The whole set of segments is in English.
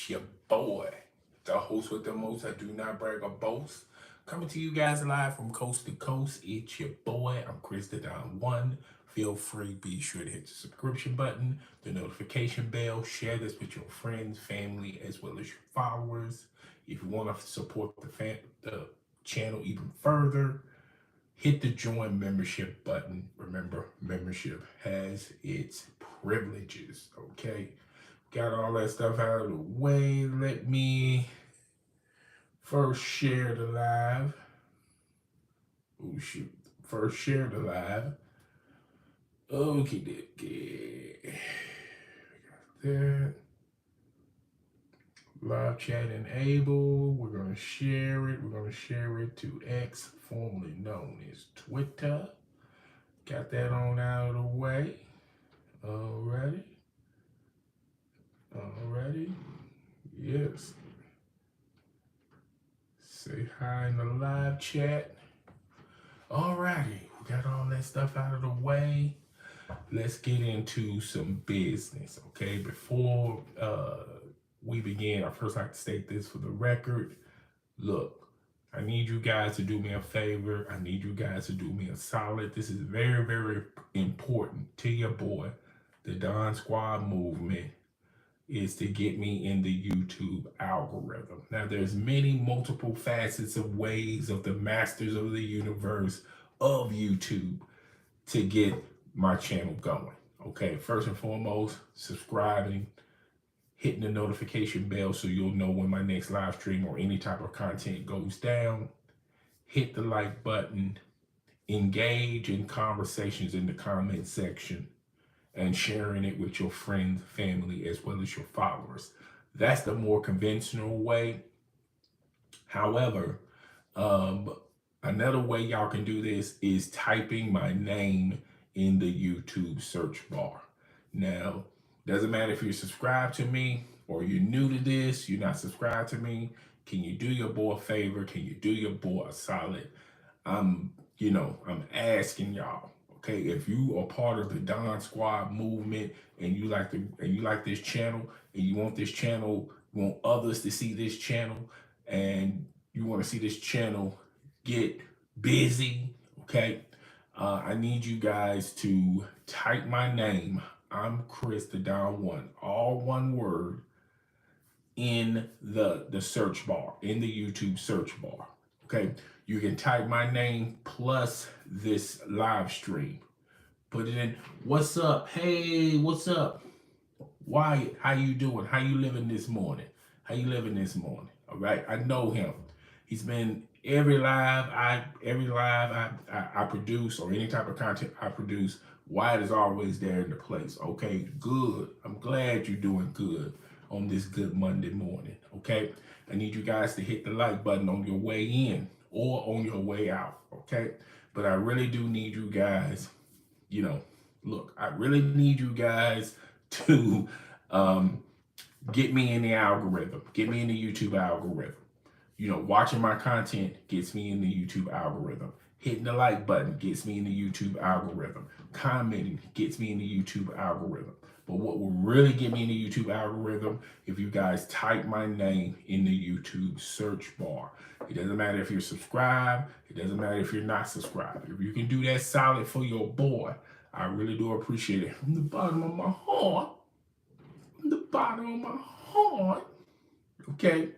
It's your boy, the host with the most. I do not brag or boast. Coming to you guys live from coast to coast. It's your boy. I'm Chris the Don One. Feel free, be sure to hit the subscription button, the notification bell, share this with your friends, family, as well as your followers. If you want to support the channel even further, hit the join membership button. Remember, membership has its privileges, okay? Got all that stuff out of the way. Let me first share the live. Oh, shoot. First share the live. Okay, okay. That. Live chat enabled. We're going to share it. We're going to share it to X, formerly known as Twitter. Got that on out of the way. Alrighty. Alrighty. Yes. Say hi in the live chat. Alrighty. We got all that stuff out of the way. Let's get into some business, okay? Before we begin, I first like to state this for the record. Look, I need you guys to do me a favor. I need you guys to do me a solid. This is very, very important to your boy. The Don Squad movement is to get me in the YouTube algorithm. Now, there's many multiple facets of ways of the masters of the universe of YouTube to get my channel going. Okay, first and foremost, subscribing, hitting the notification bell so you'll know when my next live stream or any type of content goes down. Hit the like button, engage in conversations in the comment section, and sharing it with your friends, family, as well as your followers. That's the more conventional way. However, another way y'all can do this is typing my name in the YouTube search bar. Now, doesn't matter if you're subscribed to me or you're new to this, you're not subscribed to me. Can you do your boy a favor? Can you do your boy a solid? I'm asking y'all, okay, if you are part of the Don Squad movement and you like this channel and you want this channel, you want others to see this channel, and you want to see this channel get busy, okay? I need you guys to type my name. I'm Chris the Don One, all one word, in the search bar, in the YouTube search bar. Okay, you can type my name plus this live stream. Put it in. What's up? Hey, what's up? Wyatt, how you doing? How you living this morning? How you living this morning? All right, I know him. He's been every live I produce, or any type of content I produce. Wyatt is always there in the place. Okay, good. I'm glad you're doing good on this good Monday morning. Okay, I need you guys to hit the like button on your way in or on your way out. Okay, but I really do need you guys. Look, I really need you guys to get me in the algorithm. Get me in the YouTube algorithm. Watching my content gets me in the YouTube algorithm. Hitting the like button gets me in the YouTube algorithm. Commenting gets me in the YouTube algorithm. But what will really get me in the YouTube algorithm, if you guys type my name in the YouTube search bar. It doesn't matter if you're subscribed. It doesn't matter if you're not subscribed. If you can do that solid for your boy, I really do appreciate it. From the bottom of my heart. From the bottom of my heart. Okay?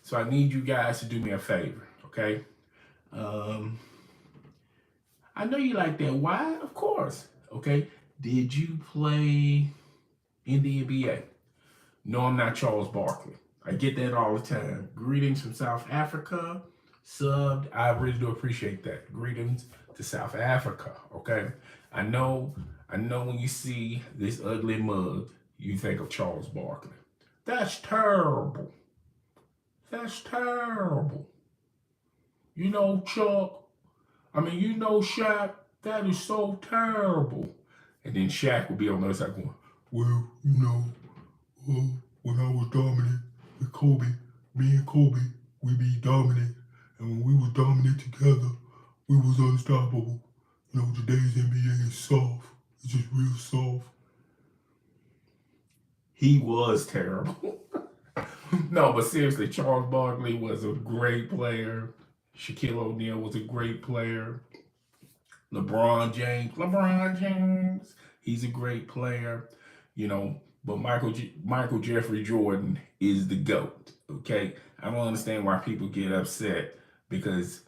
So I need you guys to do me a favor, okay? I know you like that. Why? Of course, okay? Did you play in the NBA? No, I'm not Charles Barkley. I get that all the time. Greetings from South Africa. Subbed. I really do appreciate that. Greetings to South Africa, okay? I know when you see this ugly mug, you think of Charles Barkley. That's terrible. That's terrible. Chuck. Shaq. That is so terrible. And then Shaq would be on the other side going, well, when I was dominant with Kobe, me and Kobe, we be dominant. And when we was dominant together, we was unstoppable. Today's NBA is soft. It's just real soft. He was terrible. No, but seriously, Charles Barkley was a great player. Shaquille O'Neal was a great player. LeBron James, he's a great player, you know. But Michael Jeffrey Jordan is the GOAT. Okay, I don't understand why people get upset because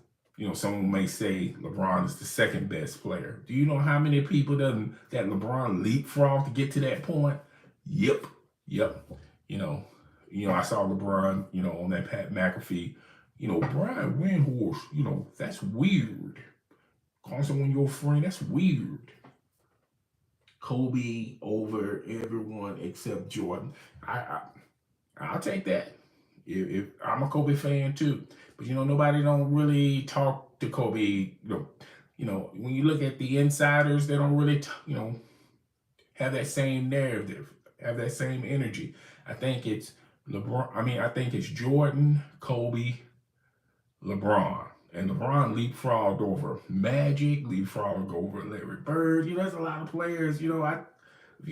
someone may say LeBron is the second best player. Do you know how many people that LeBron leapfrogged to get to that point? Yep, yep. You know, I saw LeBron, on that Pat McAfee. Brian Windhorst. That's weird. Calling someone your friend, that's weird. Kobe over everyone except Jordan. I'll take that. If I'm a Kobe fan too, but nobody don't really talk to Kobe. When you look at the insiders, they don't really have that same narrative, have that same energy. I think it's LeBron. I think it's Jordan, Kobe, LeBron. And LeBron leapfrogged over Magic, leapfrogged over Larry Bird. There's a lot of players. If you're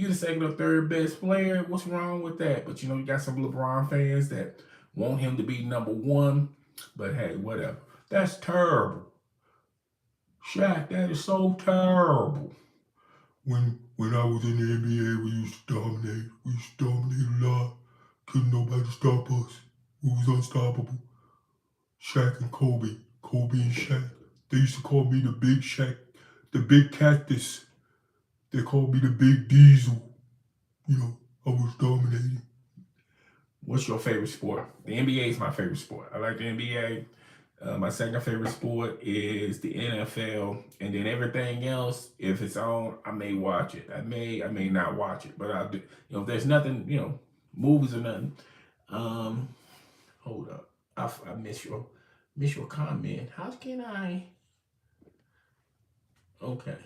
the second or third best player, what's wrong with that? But you got some LeBron fans that want him to be number one. But hey, whatever. That's terrible. Shaq, that is so terrible. When I was in the NBA, we used to dominate. We used to dominate a lot. Couldn't nobody stop us. We was unstoppable. Shaq and Kobe. Kobe and Shaq. They used to call me the big Shaq, the big cactus. They called me the big diesel. I was dominating. What's your favorite sport? The NBA is my favorite sport. I like the NBA. My second favorite sport is the NFL, and then everything else, if it's on, I may watch it. I may not watch it, but I'll do. If there's nothing, movies or nothing. Hold up, I miss your comment. How can I? Okay.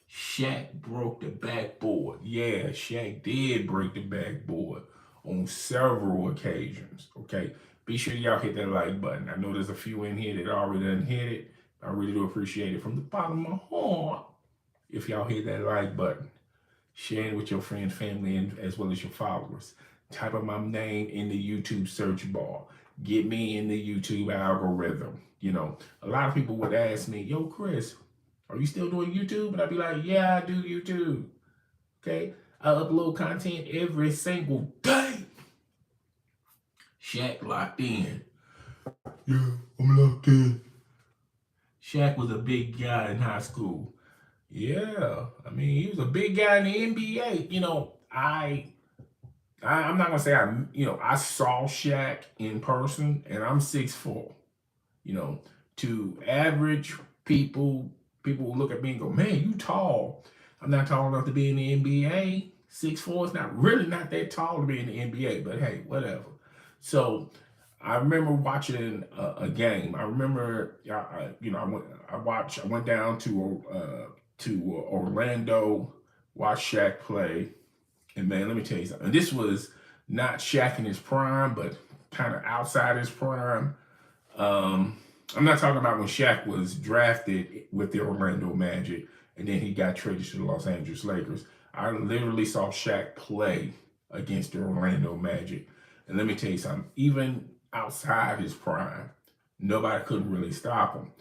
Shaq broke the backboard. Yeah, Shaq did break the backboard on several occasions. Okay. Be sure y'all hit that like button. I know there's a few in here that already done hit it. I really do appreciate it from the bottom of my heart. If y'all hit that like button, share it with your friends, family, and as well as your followers. Type up my name in the YouTube search bar. Get me in the YouTube algorithm. A lot of people would ask me, yo, Chris, are you still doing YouTube? And I'd be like, yeah, I do YouTube. Okay. I upload content every single day. Shaq locked in. Yeah, I'm locked in. Shaq was a big guy in high school. Yeah, he was a big guy in the NBA. I'm not gonna say I saw Shaq in person, and I'm 6'4". To average people will look at me and go, "Man, you tall." I'm not tall enough to be in the NBA. 6'4" is not that tall to be in the NBA, but hey, whatever. So I remember watching a game. I remember, I went down to Orlando, watched Shaq play, and man, let me tell you something. And this was not Shaq in his prime, but kind of outside his prime. I'm not talking about when Shaq was drafted with the Orlando Magic and then he got traded to the Los Angeles Lakers. I literally saw Shaq play against the Orlando Magic. And let me tell you something, even outside his prime, nobody couldn't really stop him.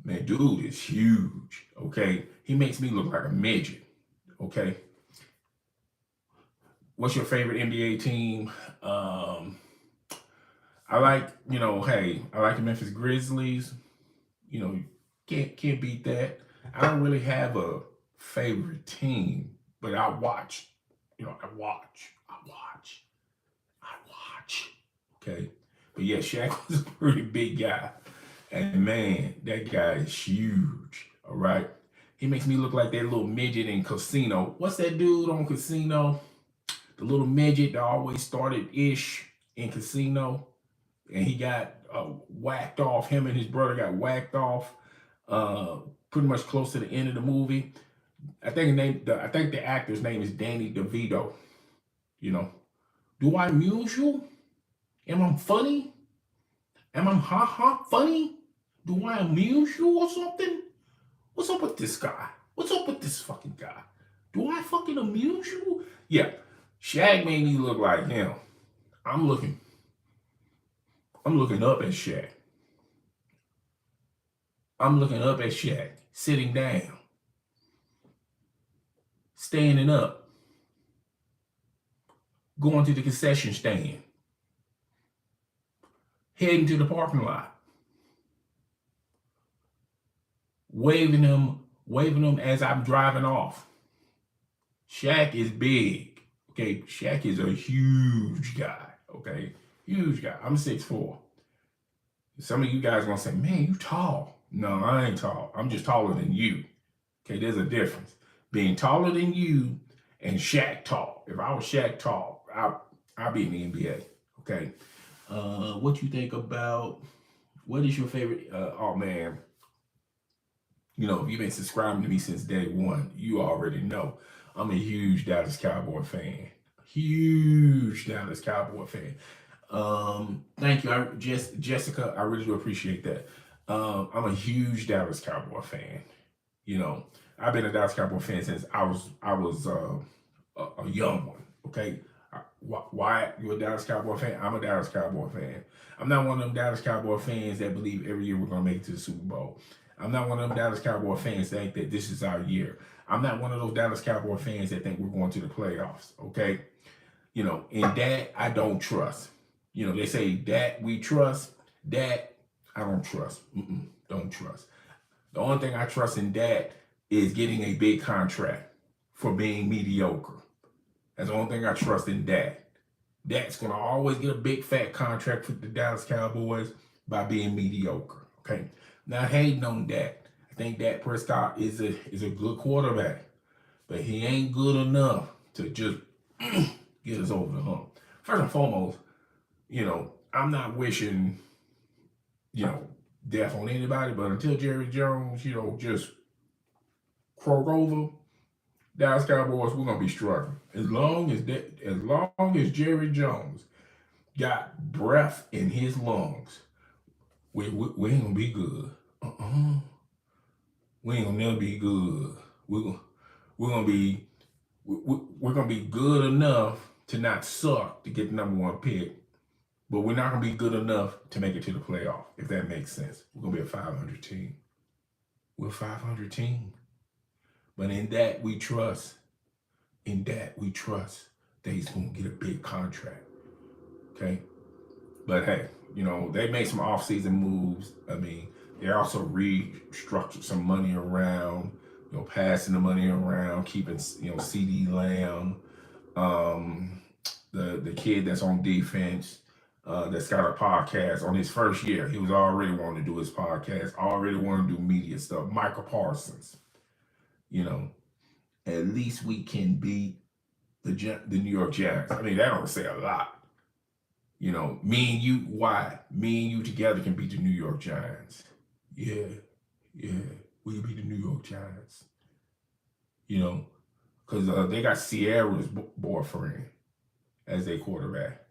Man, dude is huge, okay? He makes me look like a midget, okay? What's your favorite NBA team? I like, I like the Memphis Grizzlies. Can't beat that. I don't really have a favorite team, but I watch. I watch. Okay, but yeah, Shaq was a pretty big guy, and man, that guy is huge. All right, he makes me look like that little midget in Casino. What's that dude on Casino? The little midget that always started ish in Casino. And he got whacked off. Him and his brother got whacked off pretty much close to the end of the movie. I think the actor's name is Danny DeVito. Do I amuse you? Am I funny? Am I funny? Do I amuse you or something? What's up with this guy? What's up with this fucking guy? Do I fucking amuse you? Yeah, Shaq made me look like him. I'm looking up at Shaq. I'm looking up at Shaq, sitting down, standing up, going to the concession stand, heading to the parking lot, waving them as I'm driving off. Shaq is big. Okay, Shaq is a huge guy. Okay, huge guy. I'm 6'4". Some of you guys are gonna say, "Man, you tall." No, I ain't tall. I'm just taller than you. Okay, there's a difference. Being taller than you and Shaq tall. If I was Shaq tall, I'd be in the NBA. Okay. What you think about? What is your favorite? Oh man, you know, if you've been subscribing to me since day one, you already know I'm a huge Dallas Cowboy fan. Huge Dallas Cowboy fan. Thank you, Jessica. I really do appreciate that. I'm a huge Dallas Cowboy fan. You know, I've been a Dallas Cowboy fan since I was a young one. Okay, why you a Dallas Cowboy fan? I'm a Dallas Cowboy fan. I'm not one of them Dallas Cowboy fans that believe every year we're gonna make it to the Super Bowl. I'm not one of them Dallas Cowboy fans that think that this is our year. I'm not one of those Dallas Cowboy fans that think we're going to the playoffs. Okay, you know, and that I don't trust. You know, they say that we trust. That I don't trust. Don't trust. The only thing I trust in that is getting a big contract for being mediocre. That's the only thing I trust in that. That's going to always get a big fat contract for the Dallas Cowboys by being mediocre. Okay. Now hating on that. I think Dak Prescott is a good quarterback, but he ain't good enough to just get us over the hump. First and foremost, you know, I'm not wishing, you know, death on anybody, but until Jerry Jones, you know, just croak over, Dallas Cowboys, we're gonna be struggling. As long as Jerry Jones got breath in his lungs, we ain't gonna be good. We ain't gonna never be good. We're gonna be good enough to not suck to get the number one pick, but we're not gonna be good enough to make it to the playoff. If that makes sense, we're gonna be a 500 team. We're a 500 team. But in that we trust that he's gonna get a big contract. Okay. But hey, you know, they made some off-season moves. I mean, they also restructured some money around, you know, passing the money around, keeping, you know, CD Lamb, the kid that's on defense, that's got a podcast on his first year. He was already wanting to do his podcast, already wanting to do media stuff. Michael Parsons. You know, at least we can beat the New York Giants. I mean, that don't say a lot. You know, me and you, why? Me and you together can beat the New York Giants. Yeah, we can beat the New York Giants. You know, because they got Sierra's boyfriend as their quarterback.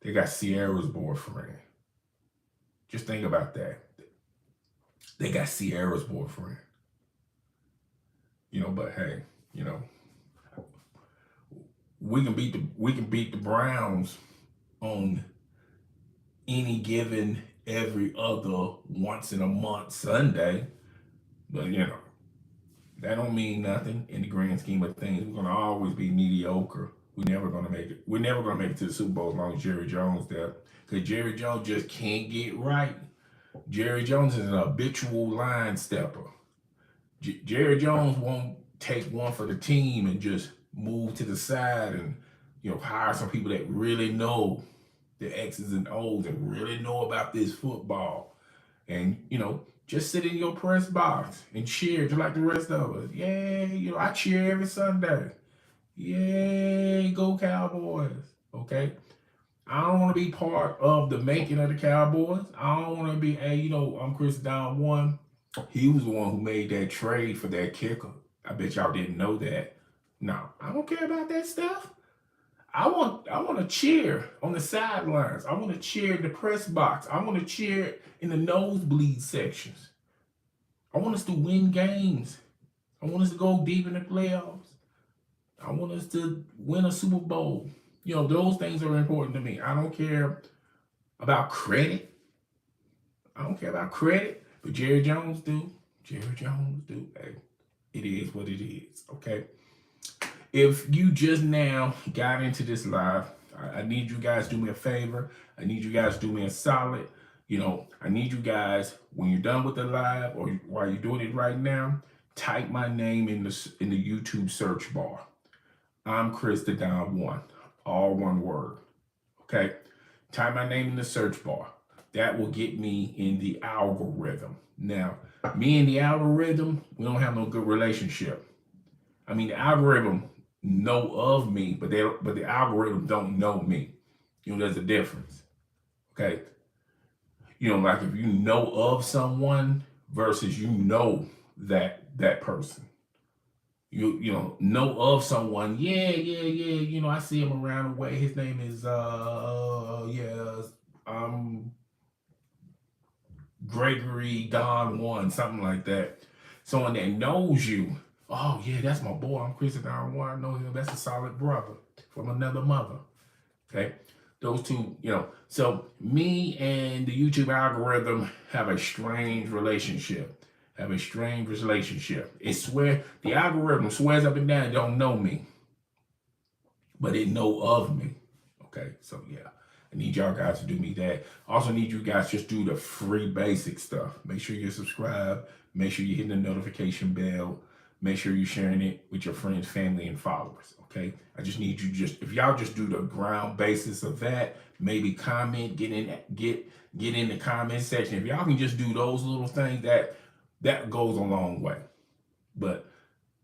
They got Sierra's boyfriend. Just think about that. They got Sierra's boyfriend. You know, but hey, you know, we can beat the Browns on any given every other once in a month Sunday. But you know, that don't mean nothing in the grand scheme of things. We're gonna always be mediocre. We're never gonna make it. We're never gonna make it to the Super Bowl as long as Jerry Jones there. Because Jerry Jones just can't get right. Jerry Jones is an habitual line stepper. Jerry Jones won't take one for the team and just move to the side and, you know, hire some people that really know the X's and O's and really know about this football. And, you know, just sit in your press box and cheer just like the rest of us. Yeah, you know, I cheer every Sunday. Yay, go Cowboys. Okay? I don't want to be part of the making of the Cowboys. I don't want to be, hey, you know, I'm Chris Down One. He was the one who made that trade for that kicker. I bet y'all didn't know that. No, I don't care about that stuff. I want to cheer on the sidelines. I want to cheer in the press box. I want to cheer in the nosebleed sections. I want us to win games. I want us to go deep in the playoffs. I want us to win a Super Bowl. You know, those things are important to me. I don't care about credit. I don't care about credit, but Jerry Jones do. Jerry Jones do. Hey, it is what it is. Okay. If you just now got into this live, I need you guys to do me a favor. I need you guys to do me a solid. You know, I need you guys, when you're done with the live or while you're doing it right now, type my name in the YouTube search bar. I'm Chris the Don One, all one word. Okay, type my name in the search bar. That will get me in the algorithm. Now, me and the algorithm, we don't have no good relationship. I mean, the algorithm know of me, but the algorithm don't know me. You know, there's a difference. Okay. You know, like if you know of someone versus you know that person. You know of someone. Yeah. You know, I see him around the way. His name is Gregory Don One, something like that. Someone that knows you. Oh yeah, that's my boy. I'm Chris Don One. I know him. That's a solid brother from another mother. Okay. Those two, you know. So me and the YouTube algorithm have a strange relationship. It swear the algorithm swears up and down it don't know me, but it know of me. Okay, so yeah, I need y'all guys to do me that. Also need you guys just do the free basic stuff. Make sure you're subscribed. Make sure you're hitting the notification bell. Make sure you're sharing it with your friends, family, and followers. Okay, I just need you if y'all just do the ground basis of that. Maybe comment, get in the comment section. If y'all can just do those little things, that goes a long way. But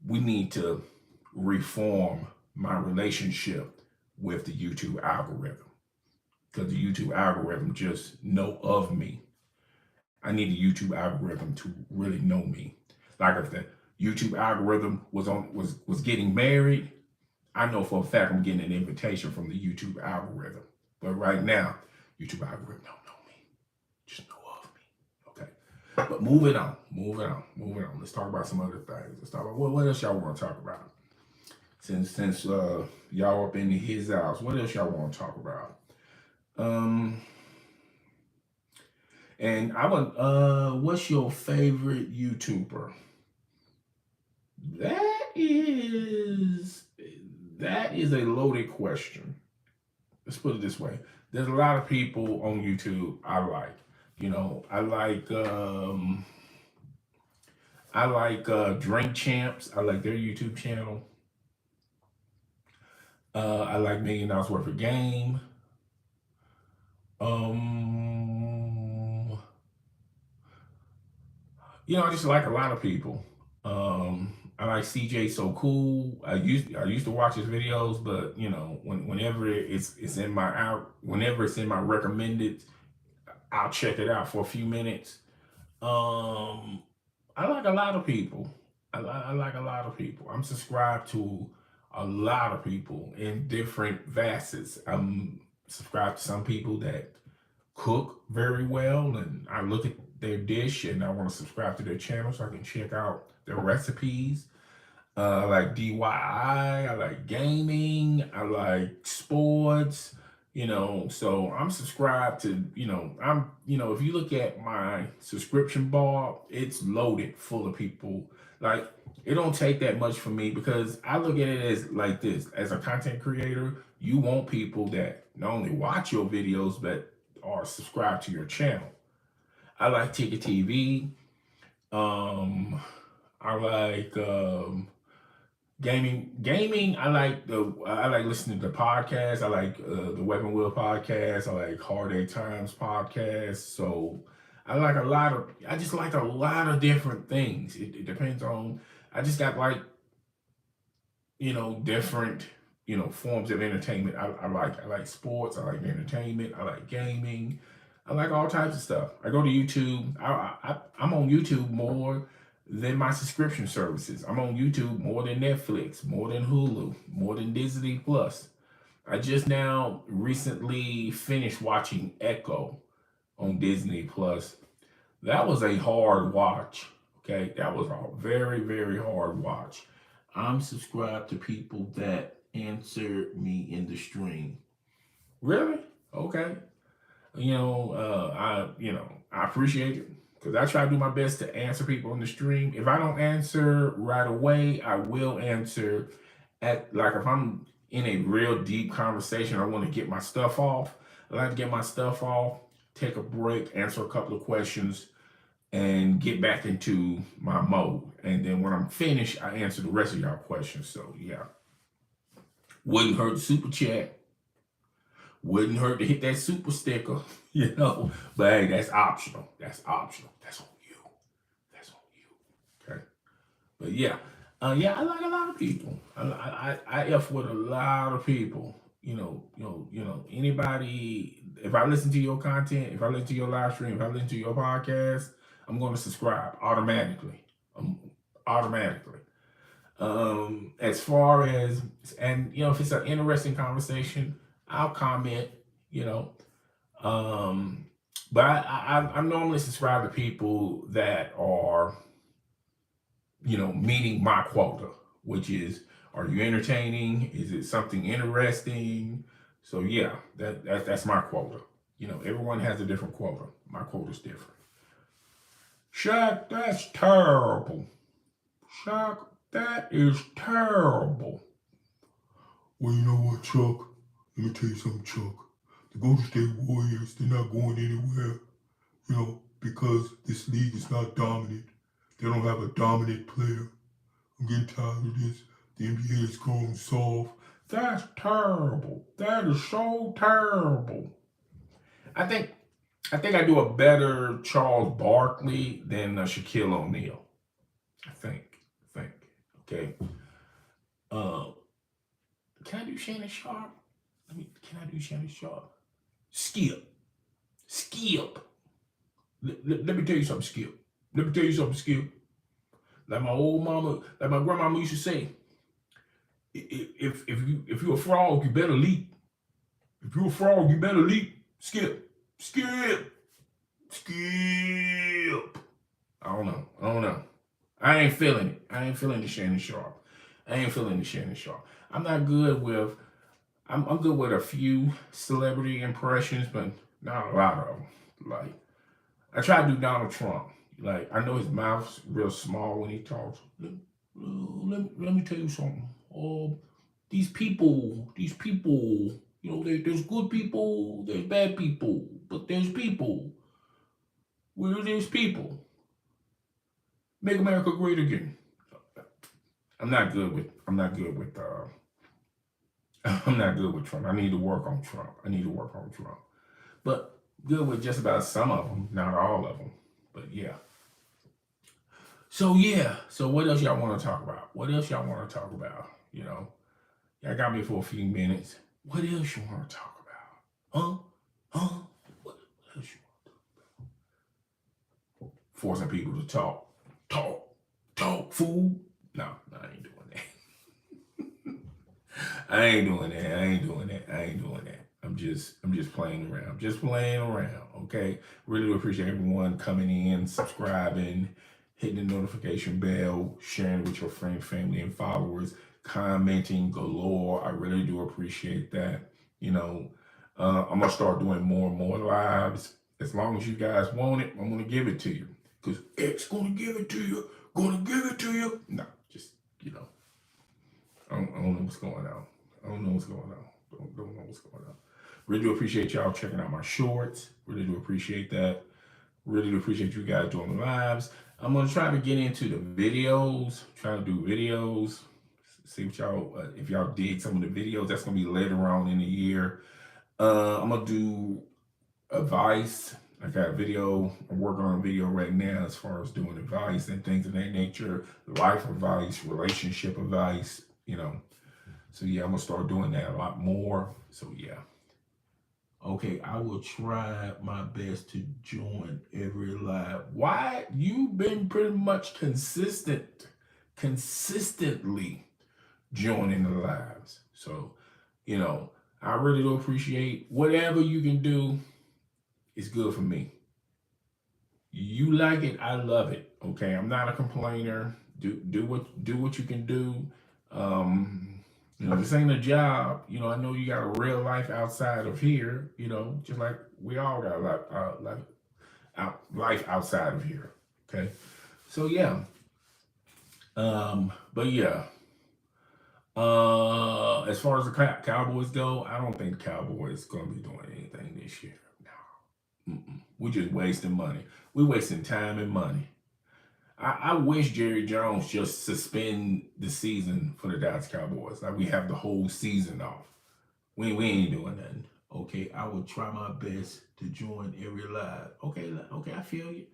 we need to reform my relationship with the YouTube algorithm, because the YouTube algorithm just know of me. I need the YouTube algorithm to really know me. Like if the YouTube algorithm was getting married, I know for a fact I'm getting an invitation from the YouTube algorithm. But right now, YouTube algorithm don't know me. Just know of me. Okay. But moving on. Let's talk about some other things. Let's talk about what else y'all want to talk about. Since y'all up in his house, what else y'all want to talk about? And I want what's your favorite YouTuber? That is a loaded question. Let's put it this way. There's a lot of people on YouTube I like. You know, I like Drink Champs. I like their YouTube channel. I like $1 Million Worth of Game. You know, I just like a lot of people. I like CJ So Cool. I used to watch his videos, but you know, whenever it's in my recommended, I'll check it out for a few minutes. I like a lot of people. I like a lot of people. I'm subscribed to a lot of people in different facets. I'm subscribed to some people that cook very well, and I look at their dish and I want to subscribe to their channel so I can check out their recipes. I like DIY, I like gaming, I like sports, you know, so I'm subscribed to, you know, if you look at my subscription bar, it's loaded full of people. Like, it don't take that much for me, because I look at it as like this. As a content creator, you want people that not only watch your videos, but are subscribed to your channel. I like Ticket TV. I like gaming. I like listening to podcasts. I like the Weapon Wheel podcast. I like Hard Eight Times podcast. So I just like a lot of different things. It depends on, I just got like, you know, different, you know, forms of entertainment. I like sports. I like entertainment. I like gaming. I like all types of stuff. I go to YouTube. I'm on YouTube more than my subscription services. I'm on YouTube more than Netflix, more than Hulu, more than Disney Plus. I just now recently finished watching Echo on Disney Plus. That was a hard watch. Okay, that was a very, very hard watch. I'm subscribed to people that answer me in the stream. Really? Okay. I appreciate it because I try to do my best to answer people in the stream. If I don't answer right away, I will answer at like if I'm in a real deep conversation, I want to get my stuff off. I like to get my stuff off, take a break, answer a couple of questions, and get back into my mode. And then when I'm finished, I answer the rest of y'all questions. So yeah, wouldn't hurt to super chat. Wouldn't hurt to hit that super sticker, But hey, that's optional. That's optional. That's on you. That's on you. Okay. But yeah, I like a lot of people. I f with a lot of people. Anybody. If I listen to your content, if I listen to your live stream, if I listen to your podcast, I'm going to subscribe automatically. Automatically. As far as if it's an interesting conversation, I'll comment. You know, but I normally subscribe to people that are meeting my quota, which is, are you entertaining? Is it something interesting? So yeah, that's my quota. Everyone has a different quota. My quota's different. Shaq, that's terrible. Shaq, that is terrible. Well, you know what, Chuck? Let me tell you something, Chuck. The Golden State Warriors, they're not going anywhere, because this league is not dominant. They don't have a dominant player. I'm getting tired of this. The NBA is going soft. That's terrible. That is so terrible. I think I do a better Charles Barkley than Shaquille O'Neal. I think. Okay. Can I do Shannon Sharp? Can I do Shannon Sharp? Skip. Let me tell you something, Skip. Like my old mama, like my grandmama used to say, if you're a frog, you better leap. If you're a frog, you better leap. Skip. I don't know. I ain't feeling it. I ain't feeling the Shannon Sharp. I'm not good with. I'm good with a few celebrity impressions, but not a lot of them. Like, I try to do Donald Trump. Like, I know his mouth's real small when he talks. Let me tell you something. These people, there's good people, there's bad people, but there's people. Where there's people. Make America great again. I'm not good with I'm not good with Trump. I need to work on Trump. But good with just about some of them, not all of them. But yeah. So what else y'all want to talk about? Y'all got me for a few minutes. What else you want to talk about? Huh? What else you want to talk about? Forcing people to talk, fool. No, I ain't doing that. I ain't doing that. I'm just playing around. Okay. Really do appreciate everyone coming in, subscribing, hitting the notification bell, sharing with your friends, family, and followers, commenting galore. I really do appreciate that. I'm gonna start doing more and more lives. As long as you guys want it, I'm gonna give it to you. Because X gonna give it to you. No, just, I don't know what's going on. Don't know what's going on. Really do appreciate y'all checking out my shorts. Really do appreciate that. Really do appreciate you guys doing the lives. I'm gonna try to get into the videos. See what y'all, if y'all dig some of the videos. That's gonna be later on in the year. I'm gonna do advice. I got a video. I'm working on a video right now as far as doing advice and things of that nature. Life advice, relationship advice. So yeah, I'm gonna start doing that a lot more. So yeah. Okay, I will try my best to join every live. Why? You've been pretty much consistently joining the lives. So, I really do appreciate whatever you can do. It's good for me. You like it, I love it. Okay, I'm not a complainer. Do what you can do. This ain't a job. I know you got a real life outside of here. Just like we all got life outside of here. Okay, so yeah. But yeah. As far as the Cowboys go, I don't think the Cowboys gonna be doing anything this year. No, we're just wasting money. We're wasting time and money. I wish Jerry Jones just suspend the season for the Dallas Cowboys. Like we have the whole season off. We ain't doing nothing. Okay, I will try my best to join every live. Okay, I feel you.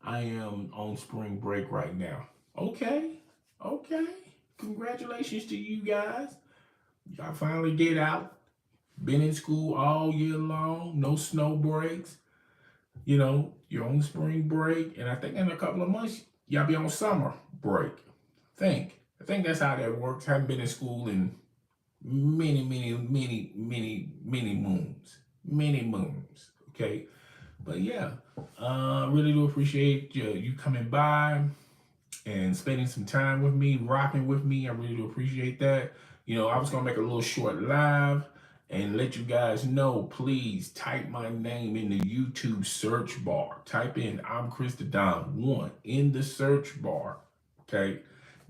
I am on spring break right now. Okay. Congratulations to you guys. Y'all finally get out. Been in school all year long. No snow breaks. You're on spring break. And I think in a couple of months, y'all be on summer break. I think that's how that works. Haven't been in school in many moons. Many moons. Okay. But yeah, really do appreciate you coming by and spending some time with me, rocking with me. I really do appreciate that. I was gonna make a little short live and let you guys know, please type my name in the YouTube search bar. Type in I'm Chris the Don 1 in the search bar. Okay.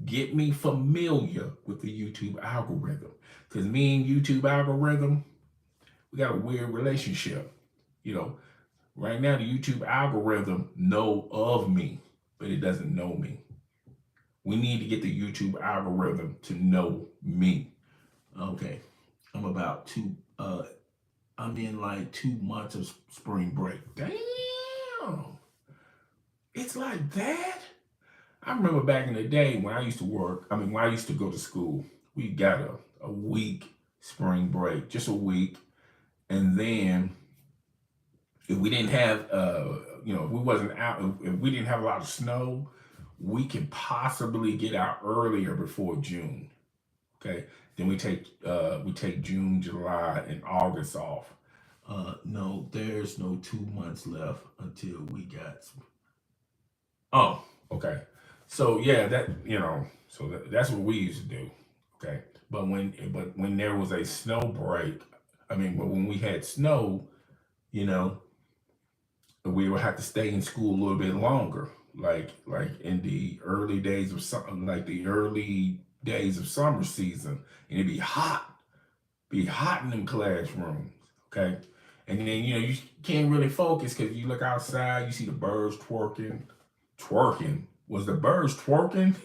Get me familiar with the YouTube algorithm. Because me and YouTube algorithm, we got a weird relationship. Right now the YouTube algorithm know of me, but it doesn't know me. We need to get the YouTube algorithm to know me. Okay. I'm in like 2 months of spring break. Damn. It's like that. I remember back in the day when I used to when I used to go to school, we got a week spring break, just a week. And then if we didn't have, if we wasn't out, if we didn't have a lot of snow, we can possibly get out earlier before June. Okay. Then we take June, July, and August off. No, there's no 2 months left until we got. Oh, okay. So yeah, that's what we used to do. Okay. But when there was a snow break, but when we had snow, we would have to stay in school a little bit longer. Like in the early days of summer season, and it'd be hot in them classrooms. Okay. And then you can't really focus because you look outside, you see the birds twerking. Was the birds twerking?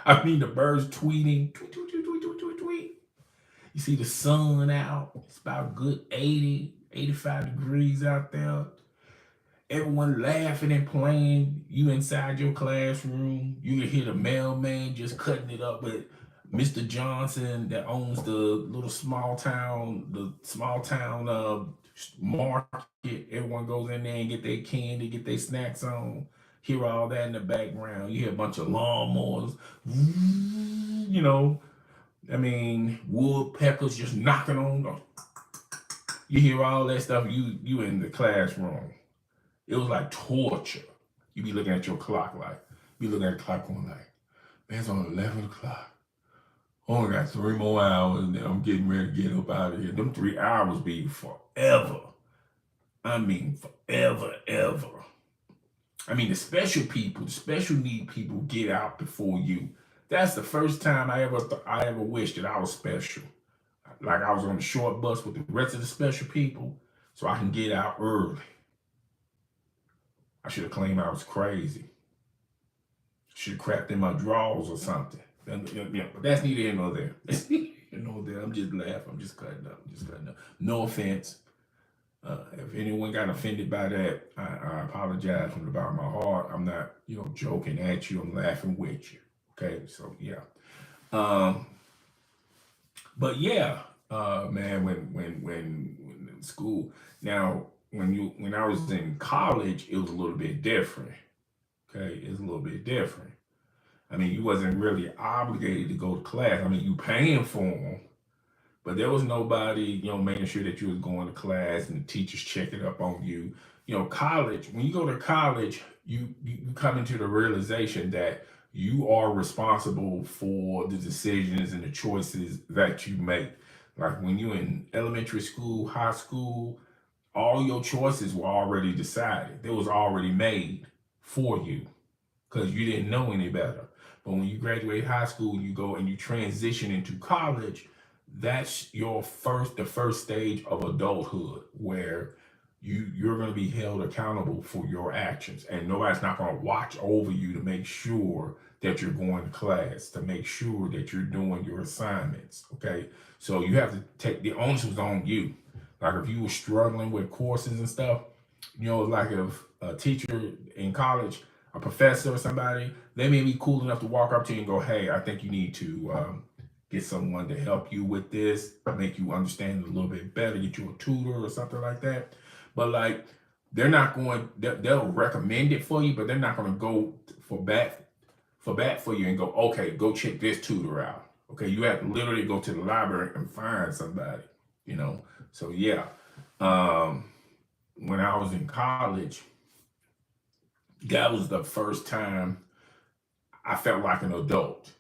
The birds tweeting. Tweet, tweet, tweet, tweet, tweet, tweet, tweet. You see the sun out. It's about good 80, 85 degrees out there. Everyone laughing and playing. You inside your classroom. You can hear the mailman just cutting it up with Mr. Johnson that owns the small town market. Everyone goes in there and get their candy, get their snacks on. Hear all that in the background. You hear a bunch of lawnmowers. Woodpeckers just knocking on. You hear all that stuff. You in the classroom. It was like torture. You be looking at your clock going like, man, it's on 11 o'clock. Only got 3 more hours and then I'm getting ready to get up out of here. Them 3 hours be forever. Forever, ever. The special need people get out before you. That's the first time I ever wished that I was special. Like I was on the short bus with the rest of the special people so I can get out early. I should have claimed I was crazy. Should have crapped in my drawers or something. But that's neither here nor there. I'm just laughing. I'm just cutting up. No offense. If anyone got offended by that, I apologize from the bottom of my heart. I'm not, joking at you. I'm laughing with you. Okay, so yeah. But yeah, man, when in school. Now, when I was in college, it was a little bit different. Okay, it's a little bit different. You wasn't really obligated to go to class. You paying for them, but there was nobody, making sure that you was going to class and the teachers checking up on you. College, when you go to college, you come into the realization that You are responsible for the decisions and the choices that you make. Like when you're in elementary school, high school, all your choices were already decided. They was already made for you because you didn't know any better. But when you graduate high school, you go and you transition into college, that's the first stage of adulthood where you're going to be held accountable for your actions, and nobody's not going to watch over you to make sure that you're going to class, to make sure that you're doing your assignments. Okay, so you have to take the onus was on you. Like if you were struggling with courses and stuff, like if a teacher in college, a professor or somebody, they may be cool enough to walk up to you and go, "Hey, I think you need to get someone to help you with this, make you understand it a little bit better, get you a tutor or something like that." But like, they'll recommend it for you, but they're not going to go for bat for you and go, "Okay, go check this tutor out." Okay, you have to literally go to the library and find somebody, So yeah, when I was in college, that was the first time I felt like an adult.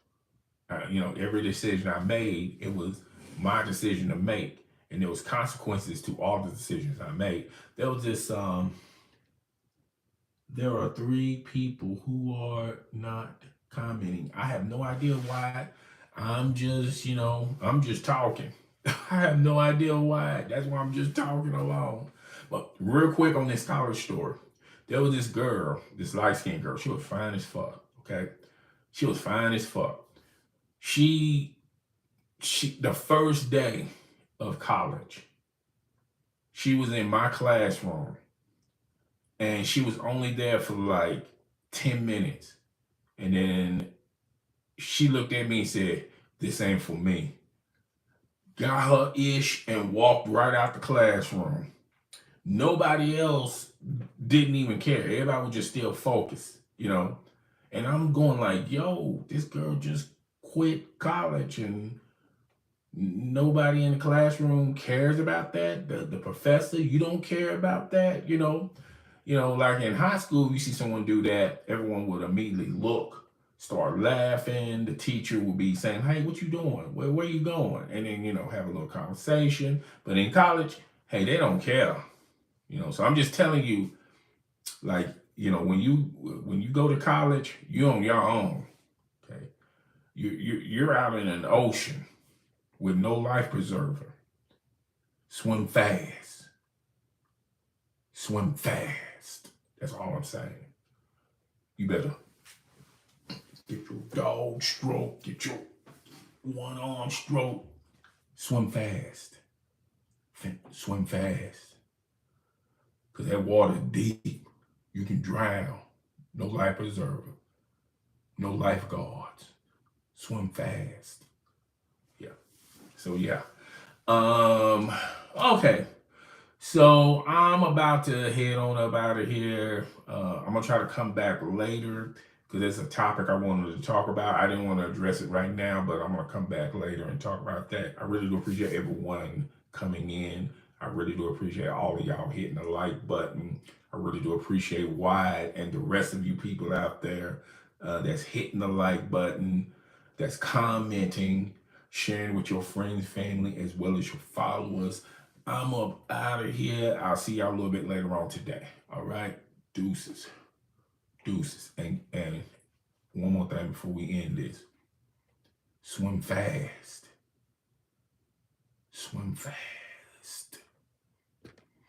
Every decision I made, it was my decision to make, and there was consequences to all the decisions I made. There was this. There are 3 people who are not commenting. I have no idea why. I'm just talking. I have no idea why. That's why I'm just talking along. But real quick on this college story, there was this girl, this light-skinned girl. She was fine as fuck. Okay, she was fine as fuck. She the first day of college, she was in my classroom, and she was only there for like 10 minutes. And then she looked at me and said, "This ain't for me." Got her ish and walked right out the classroom. Nobody else didn't even care. Everybody was just still focused. And I'm going like, yo, this girl just quit college and nobody in the classroom cares about that. The professor, you don't care about that. Like in high school, you see someone do that, everyone would immediately look, start laughing. The teacher would be saying, "Hey, what you doing? Where you going?" And then, have a little conversation. But in college, hey, they don't care. So I'm just telling you, like, when you go to college, you're on your own. Okay. You're out in an ocean with no life preserver. Swim fast. Swim fast. That's all I'm saying. You better get your dog stroke, get your one arm stroke. Swim fast. Swim fast. Because that water deep. You can drown. No life preserver. No lifeguards. Swim fast. Yeah. So yeah. Okay. So I'm about to head on up out of here. I'm gonna try to come back later because there's a topic I wanted to talk about. I didn't want to address it right now, but I'm gonna come back later and talk about that. I really do appreciate everyone coming in. I really do appreciate all of y'all hitting the like button. I really do appreciate Wyatt and the rest of you people out there that's hitting the like button, that's commenting, sharing with your friends, family, as well as your followers. I'm up out of here. I'll see y'all a little bit later on today. All right. Deuces. Deuces. And one more thing before we end this. Swim fast. Swim fast.